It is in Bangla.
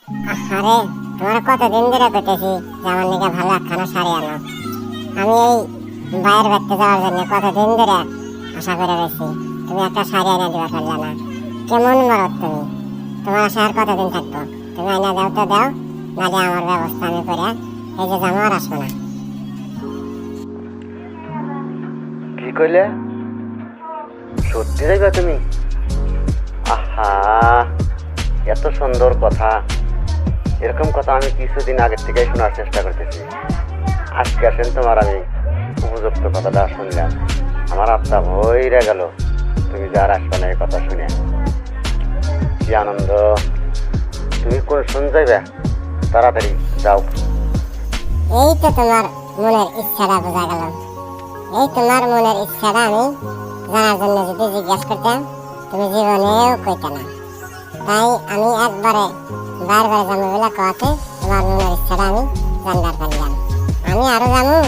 আরে তোমার কতদিন ধরে কইতেছি যে আমার লিগে ভালো একখানা শাড়ি আনো। আমি এই বাইরের বাড়িতে যাওয়ার জন্য কতদিন ধরে আশা করে রয়েছি, তুমি একটা শাড়ি এনে দিবা পারলে না। কেমন মরদ তুমি, তোমার আশা আর কতদিন থাকবো? তুমি এনে দাও তো দাও, নাহলে আমার ব্যবস্থা আমি করে এই যে জামা আর আসবো না। কি কইলে? সত্যি যাইবা তুমি? আহা, এত সুন্দর কথা, এরকম কথা আমি কিছুদিন আগের থেকেই শোনার চেষ্টা করতেছি। আজকে আসেন তোমার আমি উপযুক্ত কথাটা শুনলাম, আমার আত্মা ভইরা গেল। তুমি যার আসবে না এই কথা শুনে, কি আনন্দ। তুমি কোন শুন যাইবে? তাড়াতাড়ি যাও। এই তো তোমার মনের ইচ্ছাটা বোঝা গেল। এই তোমার মনের ইচ্ছাটা আমি জানার জন্য যদি জিজ্ঞাসা করতাম, তুমি জীবনেও কইতে না। তাই আমি একবারে বারবার যাবো বলে কতে তোমার মনের ইচ্ছাটা আমি জানবার পারলাম। আমি আরো যাবো।